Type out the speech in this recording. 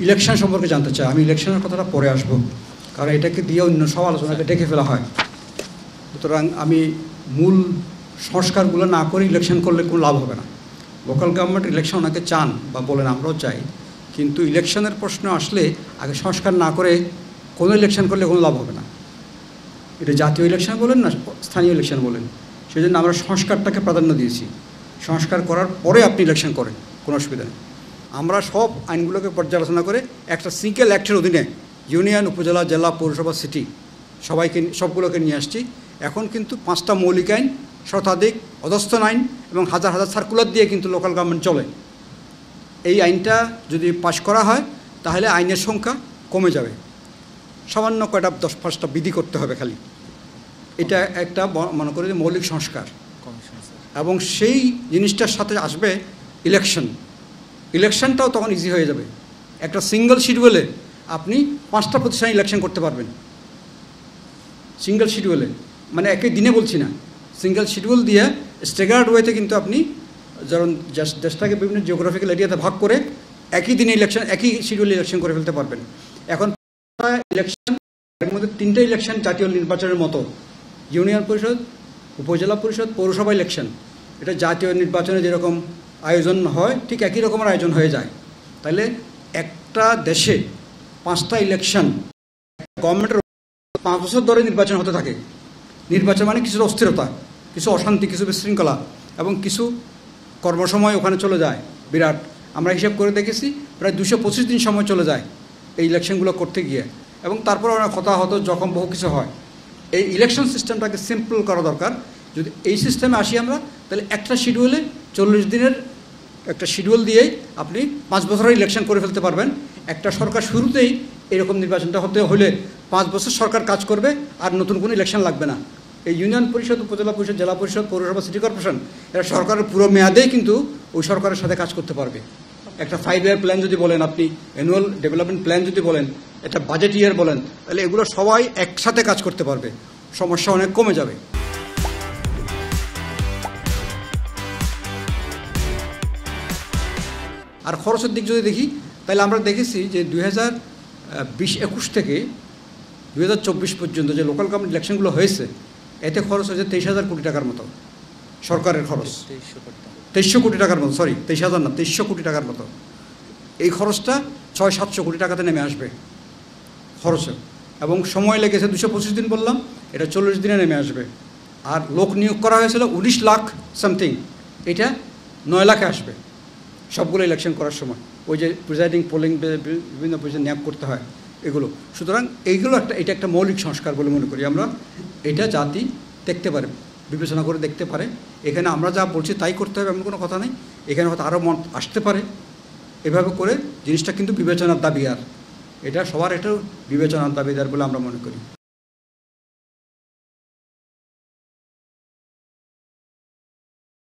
Election সম্পর্কে জানতে চাই। আমি ইলেকশনের কথাটা পরে আসব, কারণ এটাকে দিয়ে অন্য সব আলোচনাকে ডেকে ফেলা হয়। সুতরাং আমি মূল সংস্কারগুলো না করে ইলেকশন করলে কোনো লাভ হবে না। লোকাল গভর্নমেন্ট ইলেকশন ওনাকে চান বা বলেন, আমরাও চাই, কিন্তু ইলেকশনের প্রশ্ন আসলে আগে সংস্কার না করে কোনো ইলেকশন করলে কোনো লাভ হবে না। এটা জাতীয় ইলেকশন বলেন না স্থানীয় ইলেকশন বলেন, সেই জন্য আমরা সংস্কারটাকে প্রাধান্য দিয়েছি। সংস্কার করার পরে আপনি ইলেকশন করেন, কোনো অসুবিধা নেই। আমরা সব আইনগুলোকে পর্যালোচনা করে একটা সিঙ্গেল অ্যাক্টের অধীনে ইউনিয়ন, উপজেলা, জেলা, পৌরসভা, সিটি সবগুলোকে নিয়ে আসছি। এখন কিন্তু 5টা মৌলিক আইন, শতাধিক অধস্তন আইন এবং হাজার হাজার সার্কুলার দিয়ে কিন্তু লোকাল গভর্নমেন্ট চলে। এই আইনটা যদি পাশ করা হয় তাহলে আইনের সংখ্যা কমে যাবে। সামান্য কয়টা 10-5টা বিধি করতে হবে খালি। এটা একটা মনে করি যে মৌলিক সংস্কার, এবং সেই জিনিসটার সাথে আসবে ইলেকশনটাও তখন ইজি হয়ে যাবে। একটা সিঙ্গল শিডিউলে আপনি 5টা প্রতিষ্ঠানে ইলেকশন করতে পারবেন। সিঙ্গেল শিডিউলে, মানে একই দিনে বলছি না, সিঙ্গেল শিডিউল দিয়ে স্টেগার্ড ওয়েতে কিন্তু আপনি যেমন দেশটাকে বিভিন্ন জিওগ্রাফিক্যাল এরিয়াতে ভাগ করে একই দিনে ইলেকশন, একই শিডিউলে ইলেকশন করে ফেলতে পারবেন। এখন ইলেকশন, এর মধ্যে 3টে ইলেকশন জাতীয় নির্বাচনের মতো, ইউনিয়ন পরিষদ, উপজেলা পরিষদ, পৌরসভা ইলেকশন। এটা জাতীয় নির্বাচনে যেরকম আয়োজন হয় ঠিক একই রকমের আয়োজন হয়ে যায়। তাহলে একটা দেশে 5টা ইলেকশন, গভর্নমেন্টের 5 বছর ধরে নির্বাচন হতে থাকে। নির্বাচন মানে কিছু অস্থিরতা, কিছু অশান্তি, কিছু বিশৃঙ্খলা এবং কিছু কর্মসময় ওখানে চলে যায় বিরাট। আমরা হিসাব করে দেখেছি প্রায় 225 দিন সময় চলে যায় এই ইলেকশনগুলো করতে গিয়ে, এবং তারপর অনেক হতাহত, জখম, বহু কিছু হয়। এই ইলেকশন সিস্টেমটাকে সিম্পল করা দরকার। যদি এই সিস্টেমে আসি আমরা, তাহলে একটা শিডিউলে 40 দিনের একটা শিডিউল দিয়েই আপনি 5 বছরের ইলেকশন করে ফেলতে পারবেন। একটা সরকার শুরুতেই এরকম নির্বাচনটা হতে হলে 5 বছর সরকার কাজ করবে, আর নতুন কোনো ইলেকশন লাগবে না। এই ইউনিয়ন পরিষদ, উপজেলা পরিষদ, জেলা পরিষদ, পৌরসভা, সিটি কর্পোরেশন, এরা সরকারের পুরো মেয়াদেই কিন্তু ওই সরকারের সাথে কাজ করতে পারবে। একটা 5 ইয়ার প্ল্যান যদি বলেন, আপনি অ্যানুয়াল ডেভেলপমেন্ট প্ল্যান যদি বলেন, একটা বাজেট ইয়ার বলেন, তাহলে এগুলো সবাই একসাথে কাজ করতে পারবে, সমস্যা অনেক কমে যাবে। আর খরচের দিক যদি দেখি, তাহলে আমরা দেখেছি যে 2020-21 থেকে 2024 পর্যন্ত যে লোকাল গভর্নমেন্ট ইলেকশনগুলো হয়েছে, এতে খরচ হয়েছে 23,000 কোটি টাকার মতো। সরকারের খরচ 2300 কোটি টাকার মতো, সরি 23,000 না, 2300 কোটি টাকার মতো। এই খরচটা 600-700 কোটি টাকাতে নেমে আসবে খরচে, এবং সময় লেগেছে 225 দিন বললাম, এটা 40 দিনে নেমে আসবে। আর লোক নিয়োগ করা হয়েছিল 19 লাখ সামথিং, এটা 9 লাখে আসবে সবগুলো ইলেকশন করার সময়। ওই যে প্রিজাইডিং, পোলিং, বিভিন্ন পজিশন নিয়োগ করতে হয় এগুলো। সুতরাং এইগুলো এটা একটা মৌলিক সংস্কার বলে মনে করি আমরা। এটা জাতি দেখতে পারে, বিবেচনা করে দেখতে পারে। এখানে আমরা যা বলছি তাই করতে হবে এমন কোনো কথা নেই। এখানে হয়তো আরও মত আসতে পারে। এভাবে করে জিনিসটা কিন্তু বিবেচনার দাবি, আর এটা সবার, এটাও বিবেচনার দাবিদার বলে আমরা মনে করি।